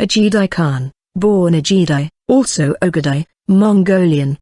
Ögedei Khan, born Ögedei, also Ogodei, Mongolian,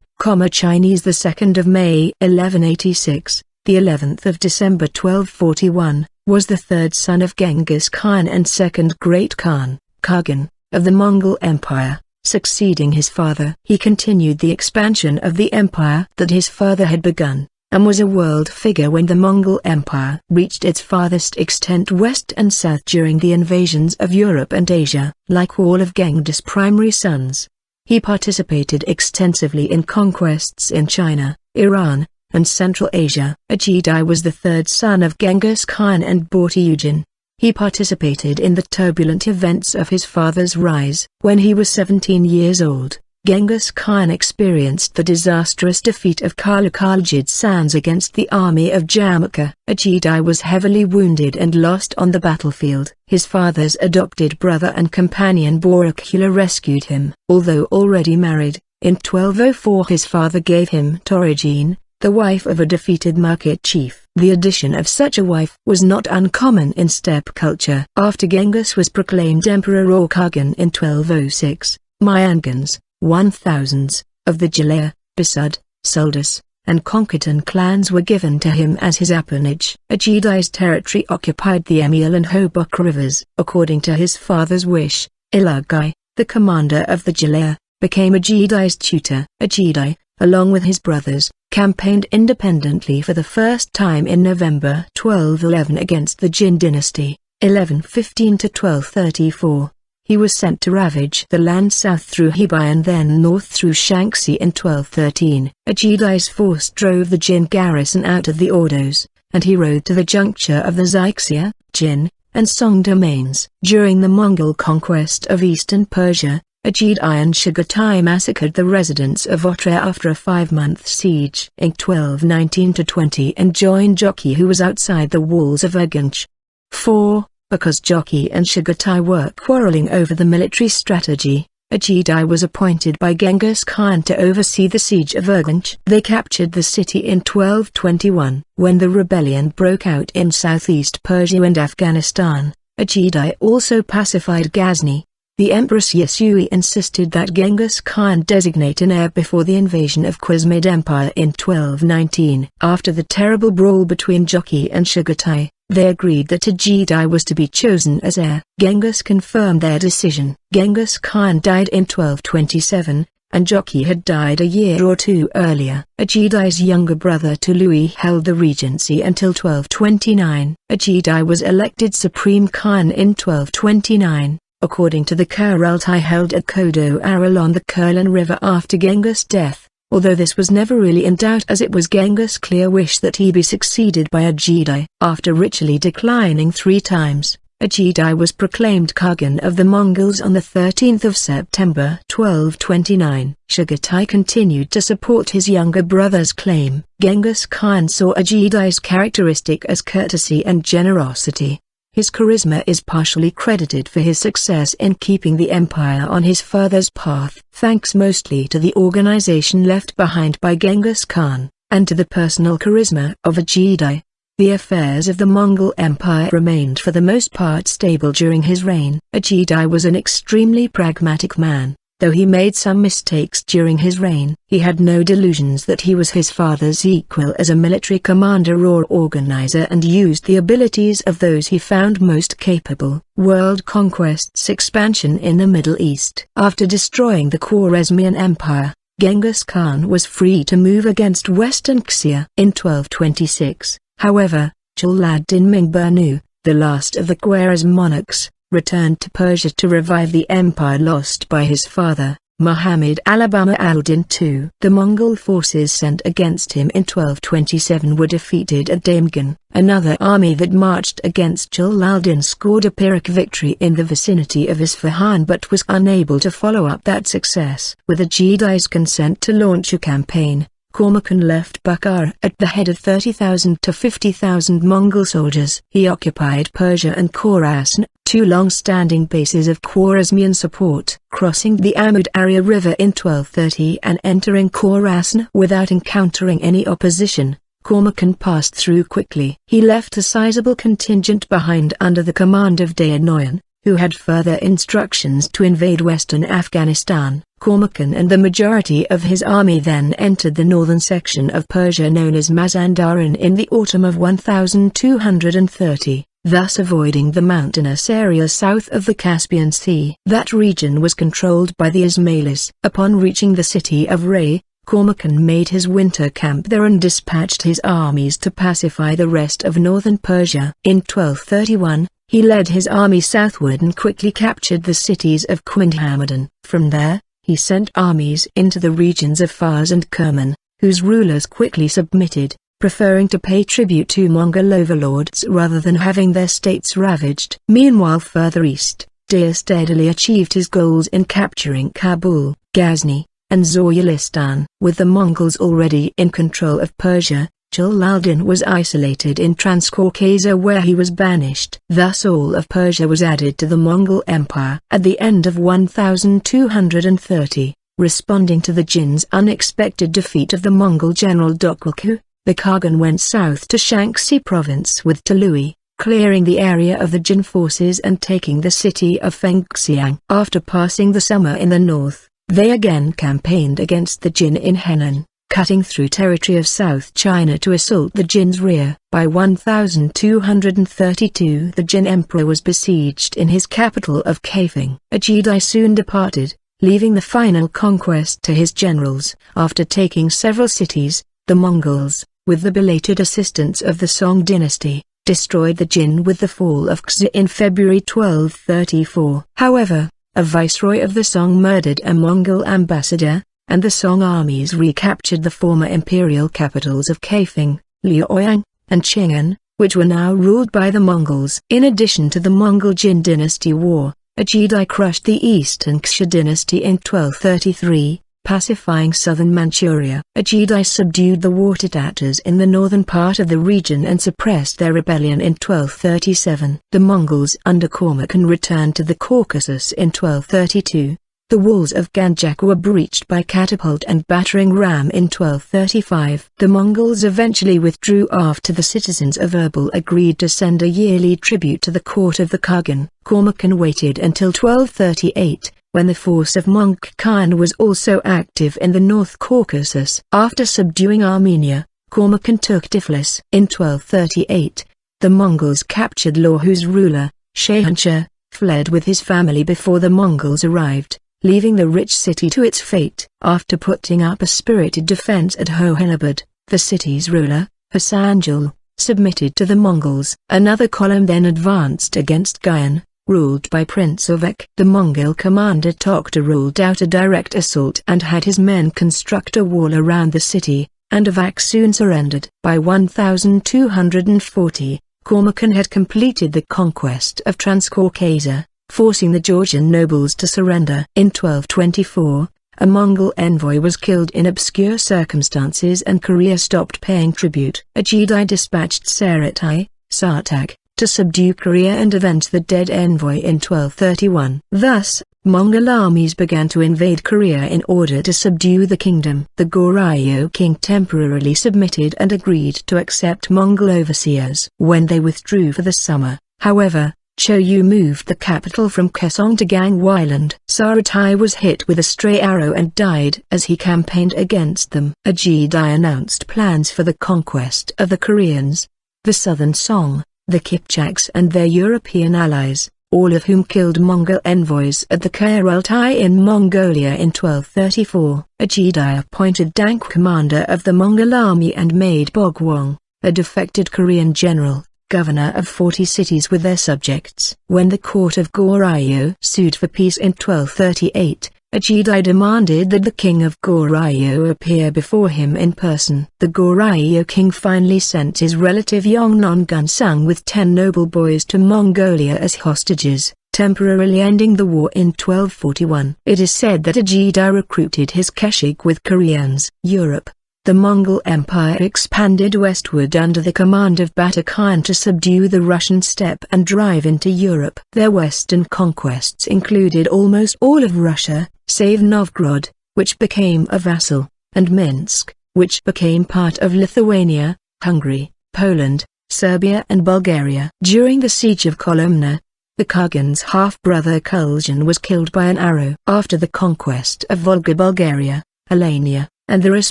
Chinese, the 2nd of May 1186, the 11th of December 1241, was the third son of Genghis Khan and second great Khan, Khagan, of the Mongol Empire. Succeeding his father, he continued the expansion of the empire that his father had begun, and was a world figure when the Mongol Empire reached its farthest extent west and south during the invasions of Europe and Asia. Like all of Genghis' primary sons, he participated extensively in conquests in China, Iran, and Central Asia. Ögedei was the third son of Genghis Khan and Börte Ujin. He participated in the turbulent events of his father's rise. When he was 17 years old, Genghis Khan experienced the disastrous defeat of Khalakhaljid Sands against the army of Jamukha. Ögedei was heavily wounded and lost on the battlefield. His father's adopted brother and companion Borokhula rescued him. Although already married, in 1204 his father gave him Töregene, the wife of a defeated Merkit chief. The addition of such a wife was not uncommon in steppe culture. After Genghis was proclaimed emperor or Khagan in 1206, Mayangans, 1000s, of the Źılaya, Besud, Suldus, and Conquetan clans were given to him as his appanage. Ögedei's territory occupied the Emil and Hobuk rivers. According to his father's wish, Ülüğay, the commander of the Źılaya, became Ögedei's tutor. Ögedei, along with his brothers, campaigned independently for the first time in November 1211 against the Jin dynasty, 1115 to 1234. He was sent to ravage the land south through Hebei and then north through Shaanxi in 1213. Ögedei's force drove the Jin garrison out of the Ordos, and he rode to the juncture of the Xixia, Jin, and Song domains. During the Mongol conquest of eastern Persia, Ögedei and Chagatai massacred the residents of Börte after a 5-month siege in 1219-20 and joined Jochi, who was outside the walls of Urgench. 4. Because Jochi and Chagatai were quarreling over the military strategy, Ögedei was appointed by Genghis Khan to oversee the siege of Urgench. They captured the city in 1221. When the rebellion broke out in southeast Persia and Afghanistan, Ögedei also pacified Ghazni. The Empress Yasui insisted that Genghis Khan designate an heir before the invasion of Khwarezmid Empire in 1219. After the terrible brawl between Jochi and Chagatai, they agreed that Ögedei was to be chosen as heir. Genghis confirmed their decision. Genghis Khan died in 1227, and Jochi had died a year or two earlier. Ögedei's younger brother Tului held the regency until 1229. Ögedei was elected Supreme Khan in 1229. According to the Kurultai held at Kodo along the Kurlan River after Genghis' death, although this was never really in doubt as it was Genghis' clear wish that he be succeeded by Ögedei. After ritually declining 3 times, Ögedei was proclaimed Khagan of the Mongols on the 13th of September 1229. Chagatai continued to support his younger brother's claim. Genghis Khan saw Ögedei's characteristic as courtesy and generosity. His charisma is partially credited for his success in keeping the empire on his father's path, thanks mostly to the organization left behind by Genghis Khan, and to the personal charisma of Ögedei. The affairs of the Mongol Empire remained for the most part stable during his reign. Ögedei was an extremely pragmatic man. Though he made some mistakes during his reign, he had no delusions that he was his father's equal as a military commander or organizer and used the abilities of those he found most capable. World conquests expansion in the Middle East. After destroying the Khwarezmian Empire, Genghis Khan was free to move against Western Xia. In 1226, however, Jalaluddin Mingburnu, the last of the Khwarezm monarchs, returned to Persia to revive the empire lost by his father, Muhammad Alabama al-Din II. The Mongol forces sent against him in 1227 were defeated at Damgan. Another army that marched against Jalaluddin scored a Pyrrhic victory in the vicinity of Isfahan but was unable to follow up that success. With Ögedei's consent to launch a campaign, Khan left Bukhara at the head of 30,000 to 50,000 Mongol soldiers. He occupied Persia and Khorasan, 2 long-standing bases of Khwarezmian support, crossing the Amud-Darya River in 1230 and entering Khorasan without encountering any opposition. Khan passed through quickly. He left a sizable contingent behind under the command of Dainoyan, who had further instructions to invade western Afghanistan. Khan and the majority of his army then entered the northern section of Persia known as Mazandaran in the autumn of 1230, thus avoiding the mountainous area south of the Caspian Sea. That region was controlled by the Ismailis. Upon reaching the city of Ray, Khan made his winter camp there and dispatched his armies to pacify the rest of northern Persia. In 1231, he led his army southward and quickly captured the cities of Quindhamadan. From there, he sent armies into the regions of Fars and Kerman, whose rulers quickly submitted, preferring to pay tribute to Mongol overlords rather than having their states ravaged. Meanwhile further east, Dia steadily achieved his goals in capturing Kabul, Ghazni, and Zoyalistan. With the Mongols already in control of Persia, Jalal-din was isolated in Transcaucasia where he was banished. Thus all of Persia was added to the Mongol Empire. At the end of 1230, responding to the Jin's unexpected defeat of the Mongol general Dokulku, the Khagan went south to Shanxi province with Tului, clearing the area of the Jin forces and taking the city of Fengxiang. After passing the summer in the north, they again campaigned against the Jin in Henan, cutting through territory of South China to assault the Jin's rear. By 1232 the Jin emperor was besieged in his capital of Kaifeng. Ögedei soon departed, leaving the final conquest to his generals. After taking several cities, the Mongols, with the belated assistance of the Song dynasty, destroyed the Jin with the fall of Xi in February 1234. However, a viceroy of the Song murdered a Mongol ambassador, and the Song armies recaptured the former imperial capitals of Kaifeng, Liaoyang, and Chang'an, which were now ruled by the Mongols. In addition to the Mongol Jin dynasty war, Ögedei crushed the Eastern Xia dynasty in 1233, pacifying southern Manchuria. Ögedei subdued the water Tatars in the northern part of the region and suppressed their rebellion in 1237. The Mongols under Khan returned to the Caucasus in 1232. The walls of Ganjak were breached by catapult and battering ram in 1235. The Mongols eventually withdrew after the citizens of Erbil agreed to send a yearly tribute to the court of the Khagan. Khan waited until 1238, when the force of Mongol Khan was also active in the North Caucasus. After subduing Armenia, Khan took Tiflis. In 1238, the Mongols captured Law whose ruler, Shahanshah, fled with his family before the Mongols arrived, leaving the rich city to its fate. After putting up a spirited defense at Hohenabad, the city's ruler, Hasanjul, submitted to the Mongols. Another column then advanced against Gyan, ruled by Prince Avak. The Mongol commander Tokhta ruled out a direct assault and had his men construct a wall around the city, and Avak soon surrendered. By 1240, Khan had completed the conquest of Transcaucasia, forcing the Georgian nobles to surrender. In 1224, a Mongol envoy was killed in obscure circumstances and Korea stopped paying tribute. Ögedei dispatched Saratai, Sartak, to subdue Korea and avenge the dead envoy in 1231. Thus, Mongol armies began to invade Korea in order to subdue the kingdom. The Goryeo king temporarily submitted and agreed to accept Mongol overseers. When they withdrew for the summer, however, Choyu moved the capital from Kaesong to Gangweiland. Saratai was hit with a stray arrow and died as he campaigned against them. Ögedei announced plans for the conquest of the Koreans, the southern Song, the Kipchaks and their European allies, all of whom killed Mongol envoys at the Karaultai in Mongolia in 1234. Ögedei appointed Dank commander of the Mongol army and made Bogwon, a defected Korean general, governor of 40 cities with their subjects. When the court of Goryeo sued for peace in 1238, Ögedei demanded that the king of Goryeo appear before him in person. The Goryeo king finally sent his relative Yongnon Gunsung with 10 noble boys to Mongolia as hostages, temporarily ending the war in 1241. It is said that Ögedei recruited his Keshik with Koreans. Europe. The Mongol Empire expanded westward under the command of Börte Khan to subdue the Russian steppe and drive into Europe. Their western conquests included almost all of Russia, save Novgorod, which became a vassal, and Minsk, which became part of Lithuania, Hungary, Poland, Serbia and Bulgaria. During the siege of Kolomna, The Khagan's half-brother Khalakhaljid was killed by an arrow. After the conquest of Volga, Bulgaria, Alania, and the Rus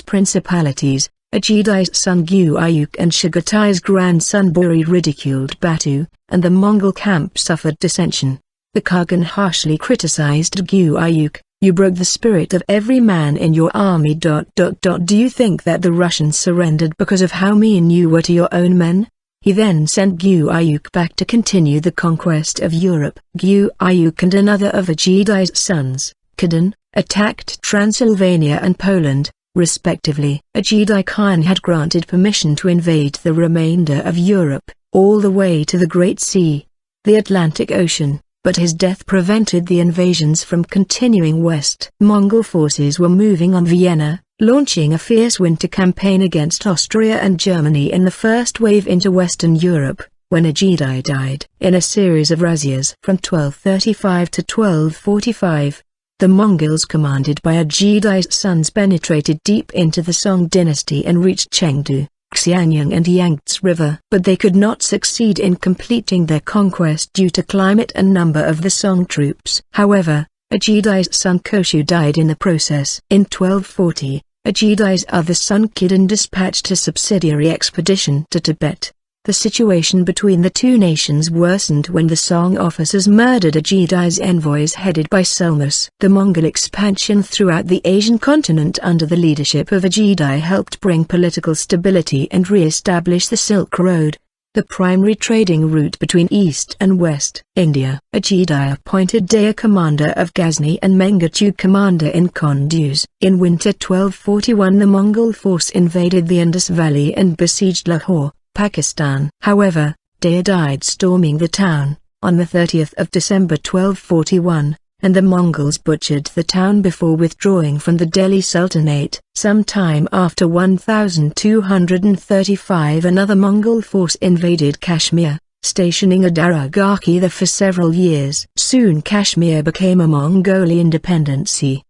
principalities, Ögedei's son Guayuk and Chaghatai's grandson Börte ridiculed Batu, and the Mongol camp suffered dissension. The Khagan harshly criticized Guayuk. "You broke the spirit of every man in your army. Do you think that the Russians surrendered because of how mean you were to your own men?" He then sent Guayuk back to continue the conquest of Europe. Guayuk and another of Ögedei's sons, Khagan, attacked Transylvania and Poland, respectively. Ögedei Khan had granted permission to invade the remainder of Europe, all the way to the Great Sea, the Atlantic Ocean, but his death prevented the invasions from continuing west. Mongol forces were moving on Vienna, launching a fierce winter campaign against Austria and Germany in the first wave into Western Europe, when Ögedei died. In a series of razzias from 1235 to 1245, the Mongols commanded by Ögedei's sons penetrated deep into the Song dynasty and reached Chengdu, Xianyang and Yangtze River. But they could not succeed in completing their conquest due to climate and number of the Song troops. However, Ögedei's son Koshu died in the process. In 1240, Ögedei's other son Khagan dispatched a subsidiary expedition to Tibet. The situation between the two nations worsened when the Song officers murdered Ögedei's envoys headed by Sulmus. The Mongol expansion throughout the Asian continent under the leadership of Ögedei helped bring political stability and re-establish the Silk Road, the primary trading route between East and West India. Ögedei appointed Daya commander of Ghazni and Mengistu commander in Kunduz. In winter 1241 the Mongol force invaded the Indus Valley and besieged Lahore, Pakistan. However, Daya died storming the town, on the 30th of December 1241, and the Mongols butchered the town before withdrawing from the Delhi Sultanate. Sometime after 1235 another Mongol invaded invaded Kashmir, stationing a Darugaki there for several years. Soon Kashmir became a Mongolian dependency.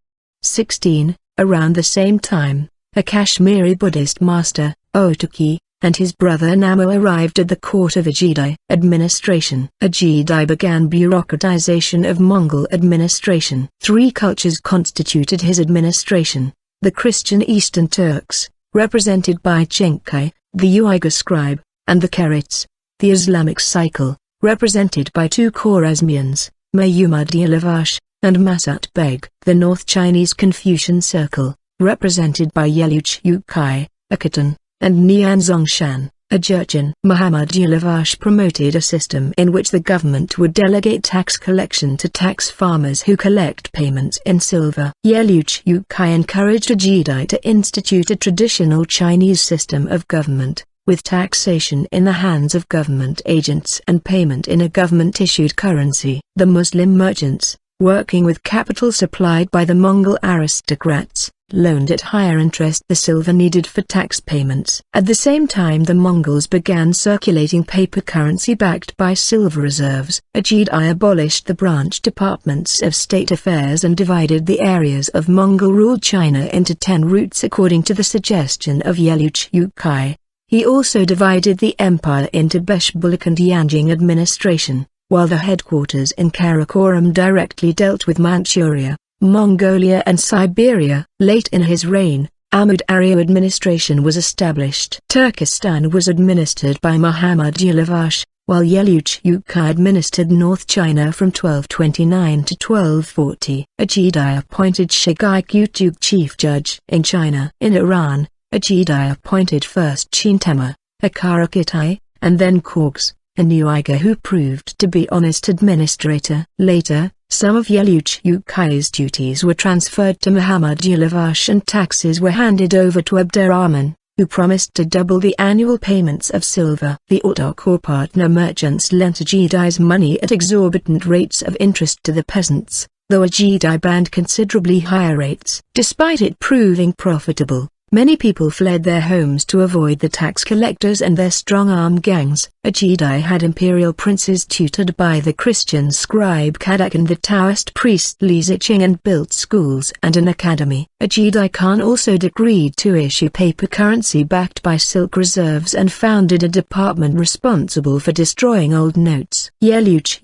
16. Around the same time, a Kashmiri Buddhist master, Otaki, and his brother Namo arrived at the court of Ögedei administration. Ögedei began bureaucratization of Mongol administration. Three cultures constituted his administration: the Christian Eastern Turks, represented by Chenkai, the Uyghur scribe, and the Karats, the Islamic cycle, represented by two Khwarezmians, Mayumuddin and Masat Beg. The North Chinese Confucian circle, represented by Yeluch-Ukai, a Khitan, and Nian Zongshan, a Jurchen. Muhammad Yulavaj promoted a system in which the government would delegate tax collection to tax farmers who collect payments in silver. Yeluch-Ukai encouraged Ögedei to institute a traditional Chinese system of government, with taxation in the hands of government agents and payment in a government-issued currency. The Muslim merchants, working with capital supplied by the Mongol aristocrats, loaned at higher interest the silver needed for tax payments. At the same time the Mongols began circulating paper currency backed by silver reserves. Ögedei abolished the branch departments of state affairs and divided the areas of Mongol-ruled China into 10 routes according to the suggestion of Yeluch-Ukai. He also divided the empire into Beshbulak and Yanjing administration, while the headquarters in Karakoram directly dealt with Manchuria, Mongolia and Siberia. Late in his reign, Amud-Arya administration was established. Turkestan was administered by Muhammad Yulavaj, while Yeluch-Ukai administered North China from 1229 to 1240. Ögedei appointed Shagai Kutuk chief judge in China. In Iran, Ögedei appointed first Chintema, a Karakitai, and then Korgs, a new Uyghur who proved to be honest administrator. Later, some of Yeluch-Ukai's duties were transferred to Muhammad Yulavaj and taxes were handed over to Abdurrahman, who promised to double the annual payments of silver. The Ortok or partner merchants lent Ögedei's money at exorbitant rates of interest to the peasants, though Ögedei banned considerably higher rates. Despite it proving profitable, Many people fled their homes to avoid the tax collectors and their strong-arm gangs. Ögedei had imperial princes tutored by the Christian scribe Khagan and the Taoist priest Li Ziqing, and built schools and an academy. Ögedei Khan also decreed to issue paper currency backed by silk reserves and founded a department responsible for destroying old notes. Yelüch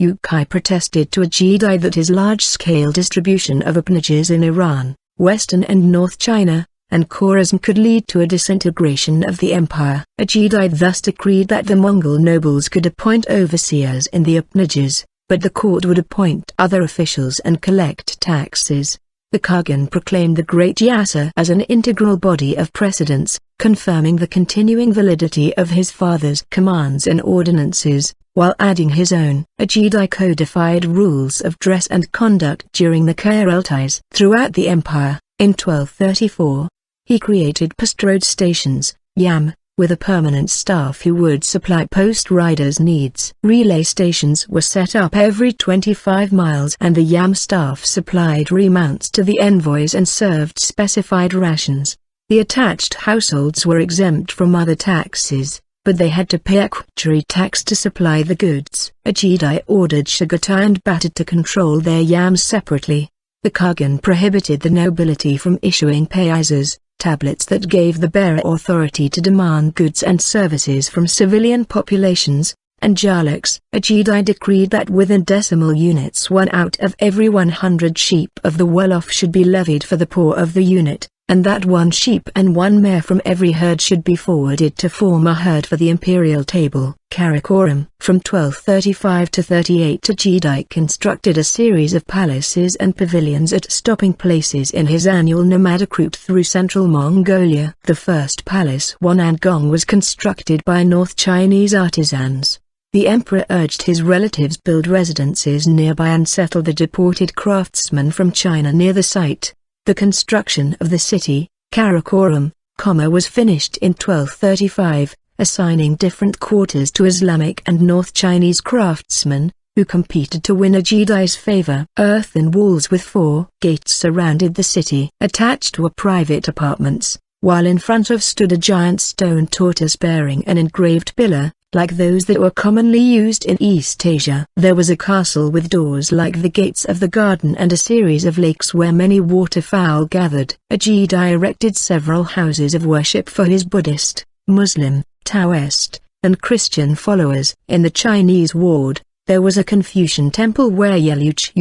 protested to Ögedei that his large-scale distribution of appanages in Iran, Western and North China, and Khorasan could lead to a disintegration of the empire. Ögedei thus decreed that the Mongol nobles could appoint overseers in the appanages, but the court would appoint other officials and collect taxes. The Khagan proclaimed the Great Yasa as an integral body of precedents, confirming the continuing validity of his father's commands and ordinances, while adding his own. Ögedei codified rules of dress and conduct during the Kharalties throughout the empire. In 1234, he created post-road stations, YAM, with a permanent staff who would supply post riders' needs. Relay stations were set up every 25 miles and the YAM staff supplied remounts to the envoys and served specified rations. The attached households were exempt from other taxes, but they had to pay a equerry tax to supply the goods. Ögedei ordered Chagatai and Börte to control their yams separately. The Khagan prohibited the nobility from issuing paisas, tablets that gave the bearer authority to demand goods and services from civilian populations, and jalaks. Ögedei decreed that within decimal units 1 out of every 100 sheep of the well-off should be levied for the poor of the unit, and that 1 sheep and 1 mare from every herd should be forwarded to form a herd for the imperial table. Karakoram. From 1235 to 38, Ögedei constructed a series of palaces and pavilions at stopping places in his annual nomadic route through central Mongolia. The first palace, Wanangong, was constructed by North Chinese artisans. The emperor urged his relatives build residences nearby and settle the deported craftsmen from China near the site. The construction of the city, Karakoram, was finished in 1235, assigning different quarters to Islamic and North Chinese craftsmen, who competed to win Ögedei's favor. Earthen walls with 4 gates surrounded the city. Attached were private apartments, while in front of stood a giant stone tortoise bearing an engraved pillar, like those that were commonly used in East Asia. There was a castle with doors like the gates of the garden and a series of lakes where many waterfowl gathered. Ögedei erected several houses of worship for his Buddhist, Muslim, Taoist, and Christian followers. In the Chinese ward, there was a Confucian temple where Yelüch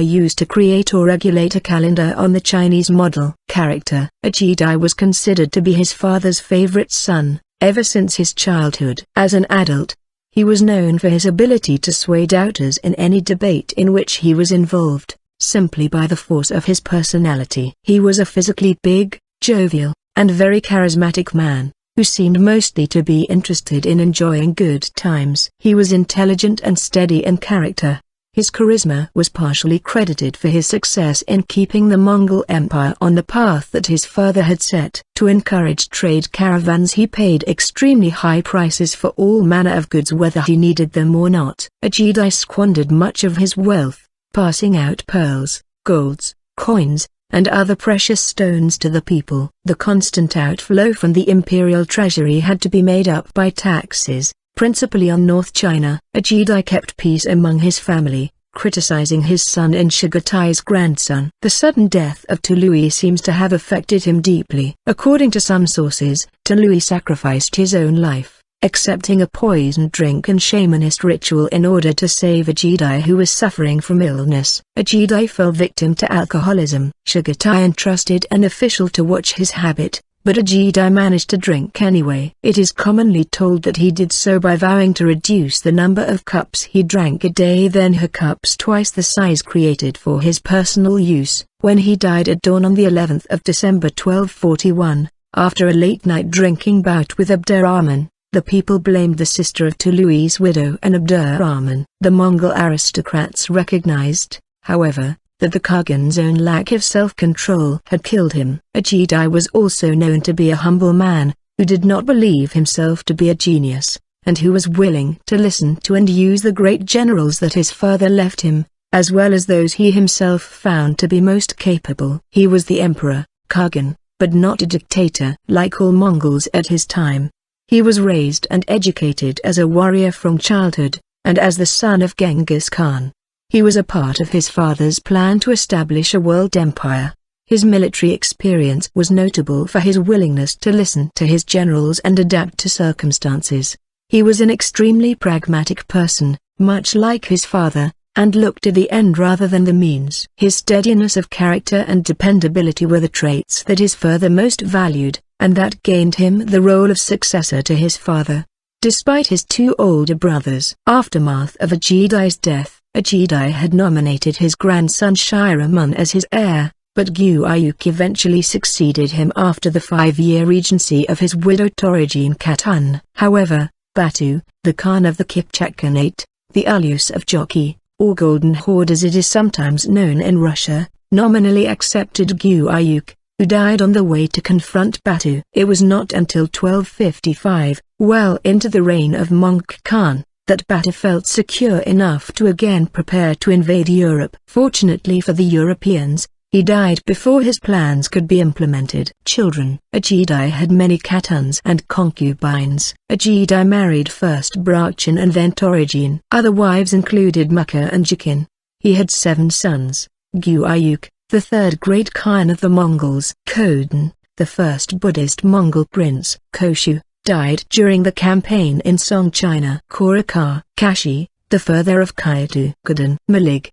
used to create or regulate a calendar on the Chinese model. Character. Ögedei was considered to be his father's favorite son, ever since his childhood. As an adult, he was known for his ability to sway doubters in any debate in which he was involved, simply by the force of his personality. He was a physically big, jovial, and very charismatic man, who seemed mostly to be interested in enjoying good times. He was intelligent and steady in character. His charisma was partially credited for his success in keeping the Mongol Empire on the path that his father had set. To encourage trade caravans, he paid extremely high prices for all manner of goods whether he needed them or not. Ögedei squandered much of his wealth, passing out pearls, golds, coins, and other precious stones to the people. The constant outflow from the imperial treasury had to be made up by taxes, principally on North China. Ögedei kept peace among his family, criticizing his son and Chagatai's grandson. The sudden death of Tului seems to have affected him deeply. According to some sources, Tului sacrificed his own life, accepting a poisoned drink and shamanist ritual in order to save Ögedei, who was suffering from illness. Ögedei fell victim to alcoholism. Chagatai entrusted an official to watch his habit, but Ögedei managed to drink anyway. It is commonly told that he did so by vowing to reduce the number of cups he drank a day, then her cups twice the size created for his personal use. When he died at dawn on the 11th of December 1241, after a late-night drinking bout with Abdurrahman, the people blamed the sister of Tului's widow and Abdurrahman. The Mongol aristocrats recognized, however, that the Khagan's own lack of self-control had killed him. Ögedei was also known to be a humble man, who did not believe himself to be a genius, and who was willing to listen to and use the great generals that his father left him, as well as those he himself found to be most capable. He was the emperor, Khagan, but not a dictator like all Mongols at his time. He was raised and educated as a warrior from childhood, and as the son of Genghis Khan. He was a part of his father's plan to establish a world empire. His military experience was notable for his willingness to listen to his generals and adapt to circumstances. He was an extremely pragmatic person, much like his father, and looked to the end rather than the means. His steadiness of character and dependability were the traits that his father most valued, and that gained him the role of successor to his father. Despite his two older brothers' aftermath of Ögedei's death, Ögedei had nominated his grandson Shiramun as his heir, but Gyuyuk eventually succeeded him after the 5-year regency of his widow Töregene Khatun. However, Batu, the Khan of the Kipchak Khanate, the Ulus of Jochi, or Golden Horde as it is sometimes known in Russia, nominally accepted Gyuyuk, who died on the way to confront Batu. It was not until 1255, well into the reign of Mongol Khan, that Batu felt secure enough to again prepare to invade Europe. Fortunately for the Europeans, he died before his plans could be implemented. Children. Ögedei had many khatuns and concubines. Ögedei married first Börte and then Töregene. Other wives included Mukha and Jikin. He had 7 sons. Gyuyuk, the third great Khan of the Mongols. Khagan, the first Buddhist Mongol prince. Koshu, died during the campaign in Song China. Koraka, Kashi, the father of Kaitu. Khagan. Malig,